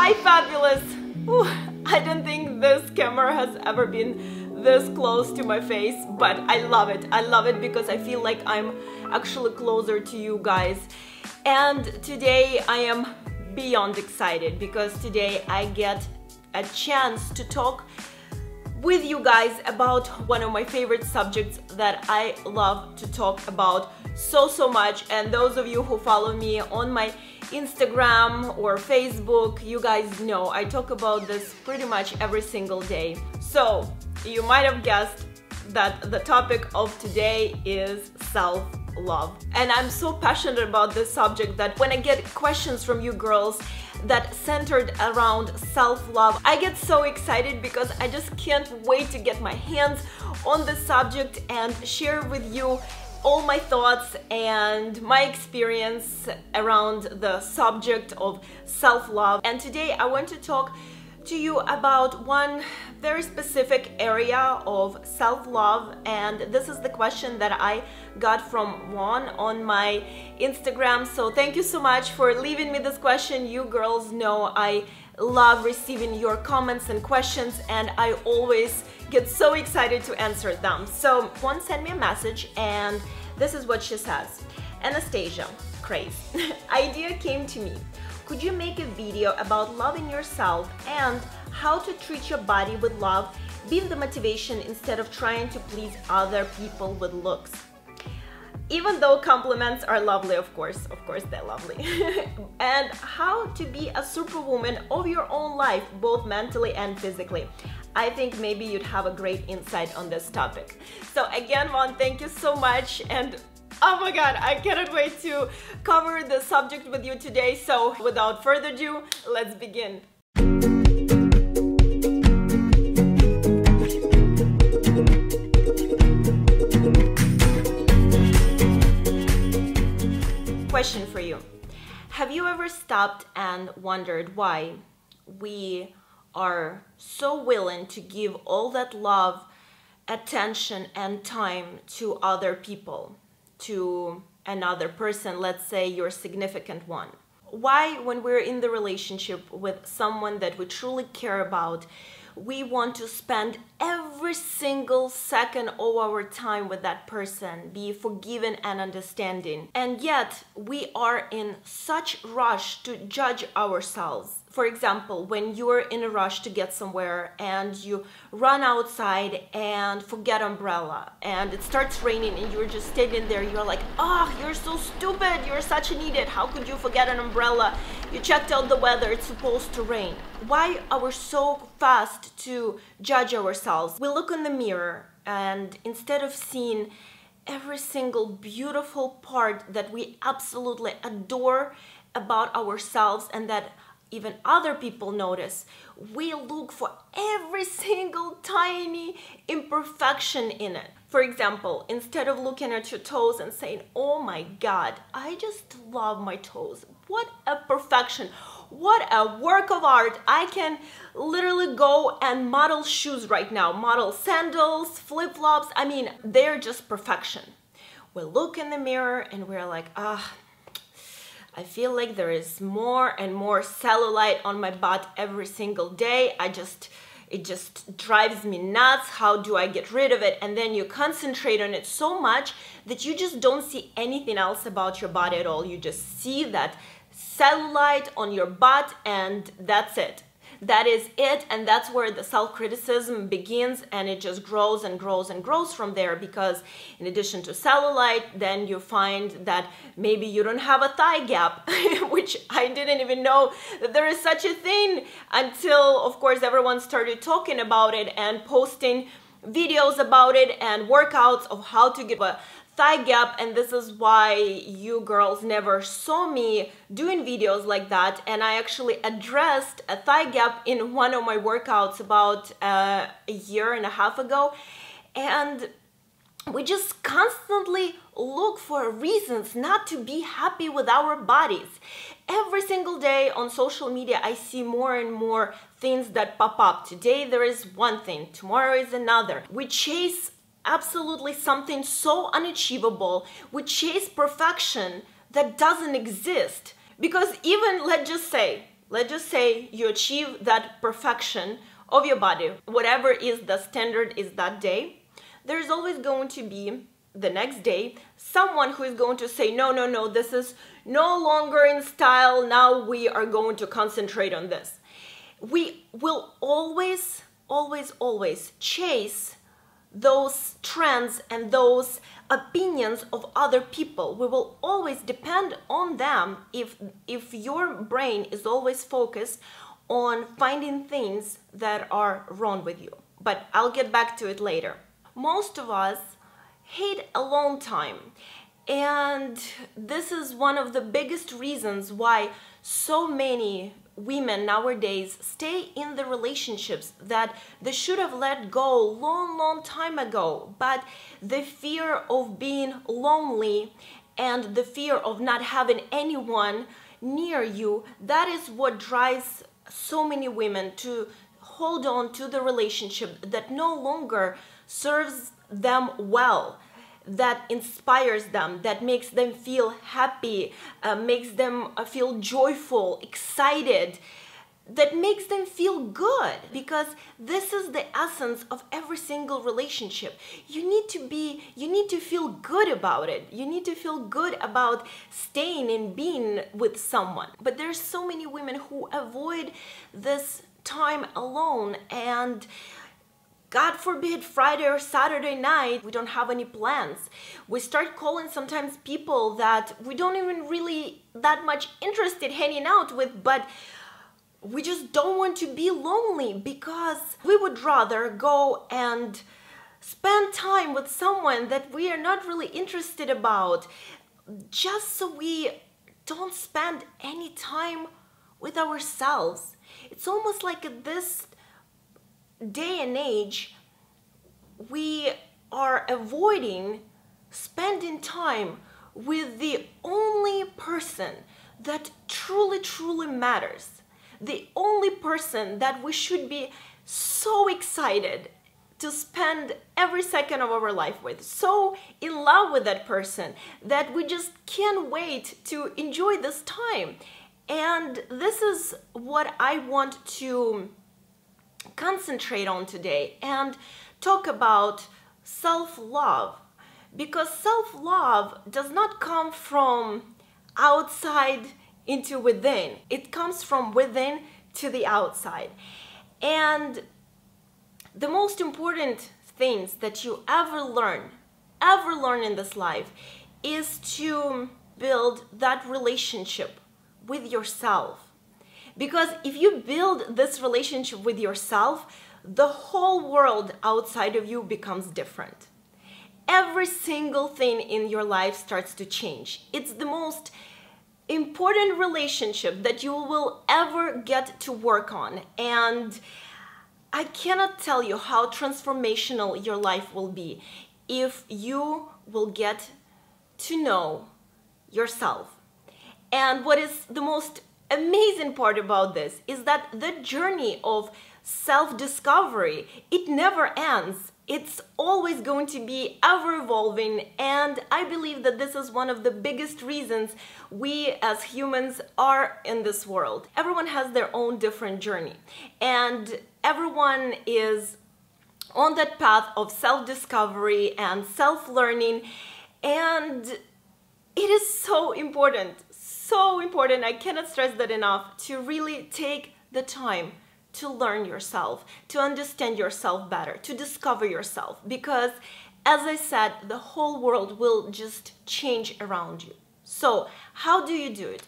Hi fabulous! Ooh, I don't think this camera has ever been this close to my face, but I love it. I love it because I feel like I'm actually closer to you guys. And today I am beyond excited because today I get a chance to talk with you guys about one of my favorite subjects that I love to talk about so much. And those of you who follow me on my Instagram or Facebook, you guys know I talk about this pretty much every single day. So you might have guessed that the topic of today is self-love. And I'm so passionate about this subject that when I get questions from you girls that centered around self-love, I get so excited because I just can't wait to get my hands on the subject and share with you all my thoughts and my experience around the subject of self-love. And today I want to talk to you about one very specific area of self-love, and this is the question that I got from Juan on my Instagram. So thank you so much for leaving me this question. You girls know I love receiving your comments and questions, and I always get so excited to answer them. So Juan sent me a message, and this is what she says. Anastasia, craze. Idea came to me. Could you make a video about loving yourself and how to treat your body with love, being the motivation instead of trying to please other people with looks? Even though compliments are lovely, of course they're lovely. And how to be a superwoman of your own life, both mentally and physically. I think maybe you'd have a great insight on this topic. So again, Juan, thank you so much, and oh my god, I cannot wait to cover the subject with you today. So without further ado, let's begin. Question for you. Have you ever stopped and wondered why we are so willing to give all that love, attention, and time to other people, to another person, let's say your significant one? Why, when we're in the relationship with someone that we truly care about, we want to spend every single second of our time with that person, be forgiving and understanding, and yet we are in such rush to judge ourselves? For example, when you're in a rush to get somewhere and you run outside and forget umbrella and it starts raining and you're just standing there, you're like, oh, you're so stupid, you're such an idiot, how could you forget an umbrella? You checked out the weather, it's supposed to rain. Why are we so fast to judge ourselves? We look in the mirror and instead of seeing every single beautiful part that we absolutely adore about ourselves and that even other people notice, we look for every single tiny imperfection in it. For example, instead of looking at your toes and saying, oh my god, I just love my toes, what a perfection, what a work of art, I can literally go and model shoes right now, model sandals, flip-flops, I mean, they're just perfection. We look in the mirror and we're like, I feel like there is more and more cellulite on my butt every single day. It just drives me nuts. How do I get rid of it? And then you concentrate on it so much that you just don't see anything else about your body at all. You just see that cellulite on your butt and that's it. That is it, and that's where the self-criticism begins, and it just grows and grows and grows from there, because in addition to cellulite, then you find that maybe you don't have a thigh gap, which I didn't even know that there is such a thing until, of course, everyone started talking about it and posting videos about it and workouts of how to get a thigh gap. And this is why you girls never saw me doing videos like that, and I actually addressed a thigh gap in one of my workouts about a year and a half ago. And we just constantly look for reasons not to be happy with our bodies. Every single day on social media I see more and more things that pop up. Today there is one thing, tomorrow is another. We chase absolutely something so unachievable. We chase perfection that doesn't exist. Because even, let's just say, let's just say you achieve that perfection of your body, whatever is the standard is that day, there's always going to be the next day someone who is going to say, no, no, no, this is no longer in style, now we are going to concentrate on this. We will always, always, always chase those trends and those opinions of other people. We will always depend on them if your brain is always focused on finding things that are wrong with you. But I'll get back to it later. Most of us hate alone time, and this is one of the biggest reasons why so many women nowadays stay in the relationships that they should have let go long time ago, but the fear of being lonely and the fear of not having anyone near you, that is what drives so many women to hold on to the relationship that no longer serves them well, that inspires them, that makes them feel happy, makes them feel joyful, excited, that makes them feel good, because this is the essence of every single relationship. You need to feel good about it. You need to feel good about staying and being with someone. But there's so many women who avoid this time alone, and God forbid, Friday or Saturday night, we don't have any plans. We start calling sometimes people that we don't even really that much interested hanging out with, but we just don't want to be lonely, because we would rather go and spend time with someone that we are not really interested about, just so we don't spend any time with ourselves. It's almost like at this day and age, we are avoiding spending time with the only person that truly matters, the only person that we should be so excited to spend every second of our life with, so in love with that person that we just can't wait to enjoy this time. And this is what I want to concentrate on today and talk about self-love, because self-love does not come from outside into within. It comes from within to the outside. And the most important things that you ever learn in this life is to build that relationship with yourself. Because if you build this relationship with yourself, the whole world outside of you becomes different. Every single thing in your life starts to change. It's the most important relationship that you will ever get to work on. And I cannot tell you how transformational your life will be if you will get to know yourself. And what is the most amazing part about this is that the journey of self-discovery, it never ends. It's always going to be ever-evolving, and I believe that this is one of the biggest reasons we as humans are in this world. Everyone has their own different journey, and everyone is on that path of self-discovery and self-learning, and it is so important, I cannot stress that enough, to really take the time to learn yourself, to understand yourself better, to discover yourself, because as I said, the whole world will just change around you. So how do you do it?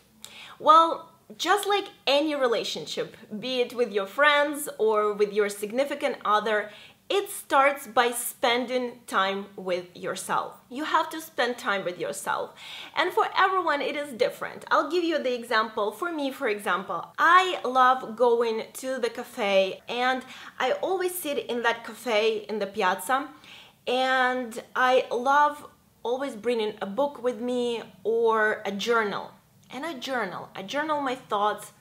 Well, just like any relationship, be it with your friends or with your significant other, it starts by spending time with yourself. You have to spend time with yourself. And for everyone, it is different. I'll give you the example. For me, for example, I love going to the cafe, and I always sit in that cafe in the piazza, and I love always bringing a book with me or a journal. And I journal my thoughts.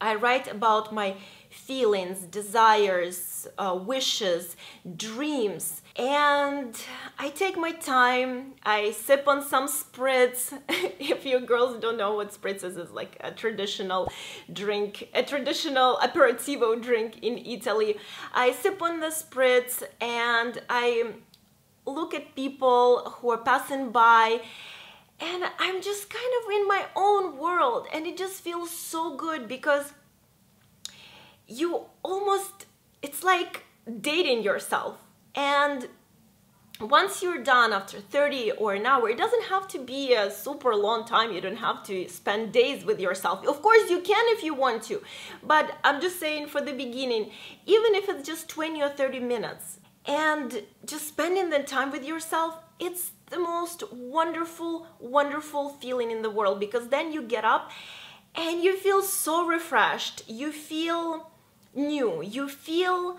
I write about my feelings, desires, wishes, dreams, and I take my time. I sip on some spritz. If you girls don't know what spritz is, it's like a traditional drink, a traditional aperitivo drink in Italy. I sip on the spritz and I look at people who are passing by, and I'm just kind of in my own world, and it just feels so good because it's like dating yourself. And once you're done after 30 or an hour, it doesn't have to be a super long time. You don't have to spend days with yourself. Of course you can if you want to, but I'm just saying for the beginning, even if it's just 20 or 30 minutes, and just spending the time with yourself, it's the most wonderful, wonderful feeling in the world, because then you get up and you feel so refreshed. You feel new. You feel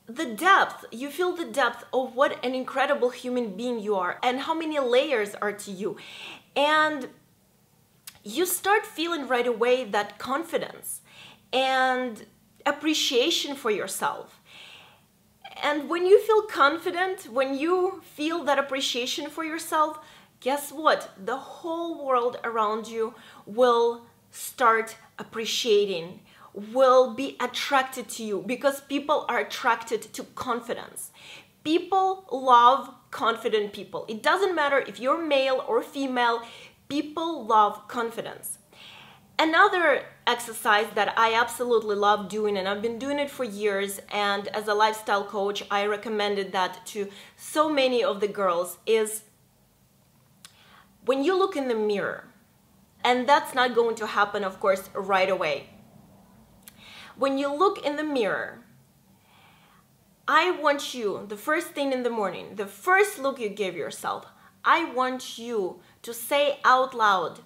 the depth. You feel the depth of what an incredible human being you are and how many layers are to you. And you start feeling right away that confidence and appreciation for yourself. And when you feel confident, when you feel that appreciation for yourself, guess what? The whole world around you will start appreciating, will be attracted to you, because people are attracted to confidence. People love confident people. It doesn't matter if you're male or female, people love confidence. Another exercise that I absolutely love doing, and I've been doing it for years, and as a lifestyle coach, I recommended that to so many of the girls, is when you look in the mirror, and that's not going to happen, of course, right away. When you look in the mirror, I want you, the first thing in the morning, the first look you give yourself, I want you to say out loud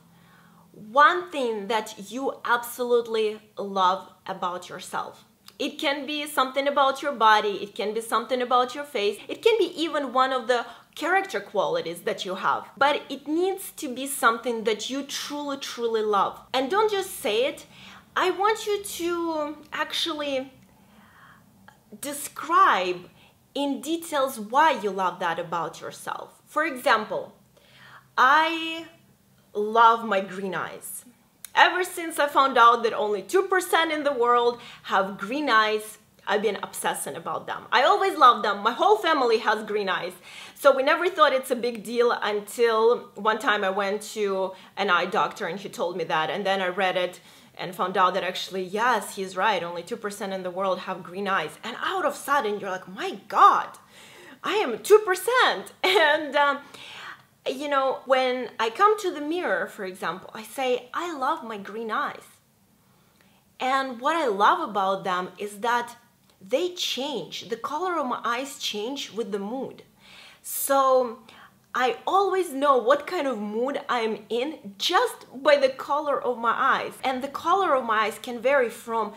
one thing that you absolutely love about yourself. It can be something about your body, it can be something about your face, it can be even one of the character qualities that you have, but it needs to be something that you truly, truly love. And don't just say it. I want you to actually describe in details why you love that about yourself. For example, I love my green eyes. Ever since I found out that only 2% in the world have green eyes, I've been obsessing about them. I always loved them. My whole family has green eyes. So we never thought it's a big deal until one time I went to an eye doctor and he told me that. And then I read it and found out that actually, yes, he's right. Only 2% in the world have green eyes. And out of sudden, you're like, my God, I am 2%. And you know, when I come to the mirror, for example, I say, I love my green eyes. And what I love about them is that they change. The color of my eyes change with the mood. So I always know what kind of mood I'm in just by the color of my eyes. And the color of my eyes can vary from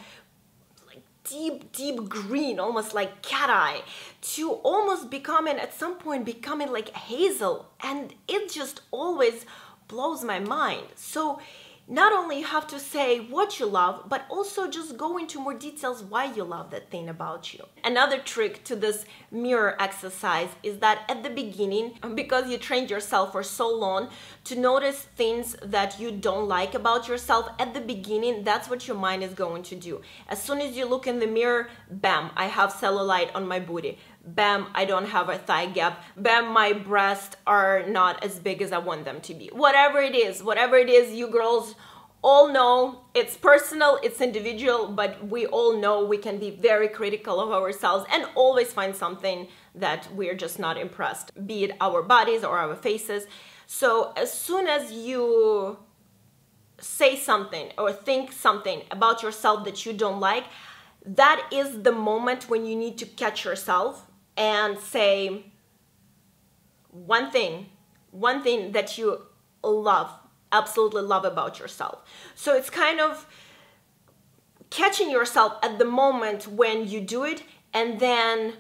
deep green, almost like cat eye, to almost becoming, at some point, becoming like hazel. And it just always blows my mind. So not only you have to say what you love, but also just go into more details why you love that thing about you. Another trick to this mirror exercise is that at the beginning, because you trained yourself for so long to notice things that you don't like about yourself, at the beginning, that's what your mind is going to do. As soon as you look in the mirror, bam, I have cellulite on my booty. Bam, I don't have a thigh gap. Bam, my breasts are not as big as I want them to be. Whatever it is, you girls all know, it's personal, it's individual, but we all know we can be very critical of ourselves and always find something that we're just not impressed, be it our bodies or our faces. So as soon as you say something or think something about yourself that you don't like, that is the moment when you need to catch yourself and say one thing that you love, absolutely love about yourself. So it's kind of catching yourself at the moment when you do it, and then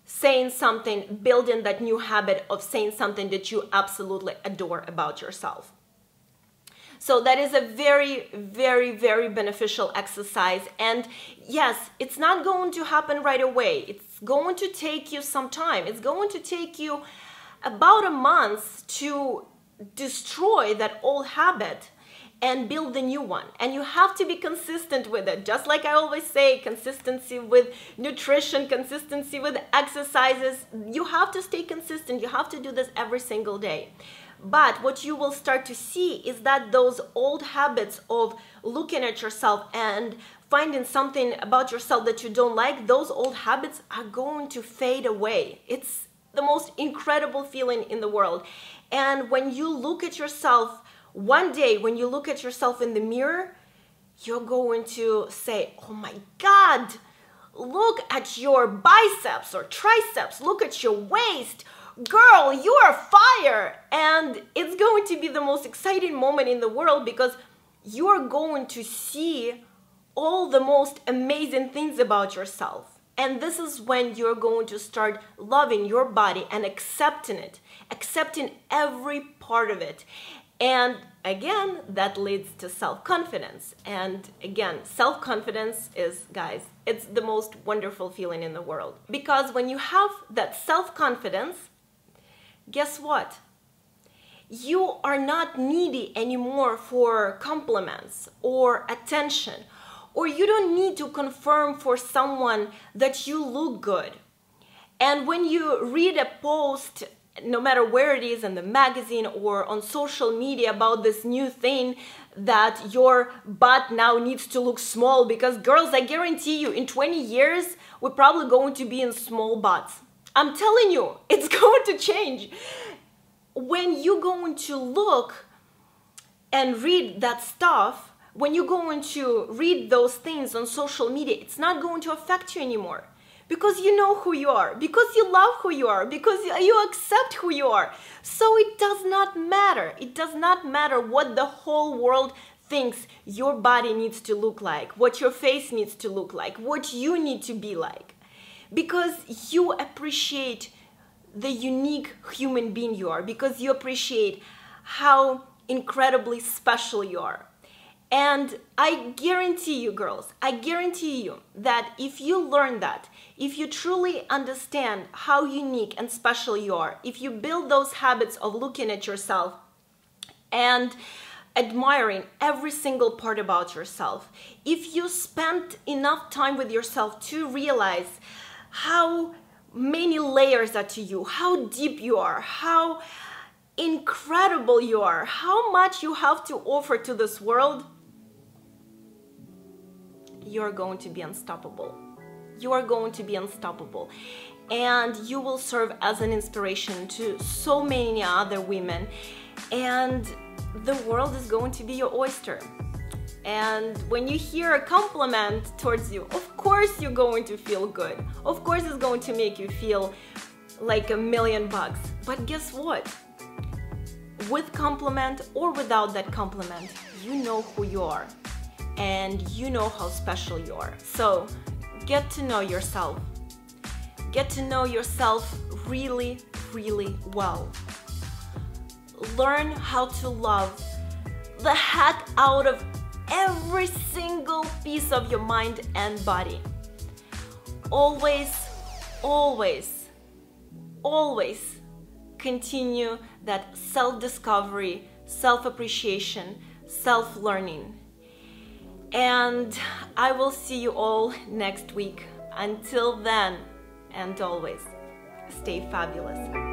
saying something, building that new habit of saying something that you absolutely adore about yourself. So that is a very, very, very beneficial exercise. And yes, it's not going to happen right away. It's going to take you some time. It's going to take you about a month to destroy that old habit and build the new one. And you have to be consistent with it. Just like I always say, consistency with nutrition, consistency with exercises. You have to stay consistent. You have to do this every single day. But what you will start to see is that those old habits of looking at yourself and finding something about yourself that you don't like, those old habits are going to fade away. It's the most incredible feeling in the world. And when you look at yourself, one day when you look at yourself in the mirror, you're going to say, oh my God, look at your biceps or triceps, look at your waist. Girl, you are fire. And it's going to be the most exciting moment in the world because you are going to see all the most amazing things about yourself. And this is when you're going to start loving your body and accepting it, accepting every part of it. And again, that leads to self-confidence. And again, self-confidence is, guys, it's the most wonderful feeling in the world. Because when you have that self-confidence, guess what? You are not needy anymore for compliments or attention, or you don't need to confirm for someone that you look good. And when you read a post, no matter where it is, in the magazine or on social media, about this new thing that your butt now needs to look small, because girls, I guarantee you, in 20 years, we're probably going to be in small butts. I'm telling you, it's going to change. When you're going to look and read that stuff, when you're going to read those things on social media, it's not going to affect you anymore. Because you know who you are, because you love who you are, because you accept who you are. So it does not matter. It does not matter what the whole world thinks your body needs to look like, what your face needs to look like, what you need to be like. Because you appreciate the unique human being you are, because you appreciate how incredibly special you are. And I guarantee you, girls, I guarantee you that if you learn that, if you truly understand how unique and special you are, if you build those habits of looking at yourself and admiring every single part about yourself, if you spend enough time with yourself to realize how many layers are to you, how deep you are, how incredible you are, how much you have to offer to this world, you're going to be unstoppable. You are going to be unstoppable. And you will serve as an inspiration to so many other women. And the world is going to be your oyster. And when you hear a compliment towards you, of course you're going to feel good. Of course it's going to make you feel like $1,000,000. But guess what? With compliment or without that compliment, you know who you are. And you know how special you are. So get to know yourself. Get to know yourself really, really well. Learn how to love the heck out of every single piece of your mind and body. Always, always, always continue that self-discovery, self-appreciation, self-learning. And I will see you all next week. Until then, and always, stay fabulous.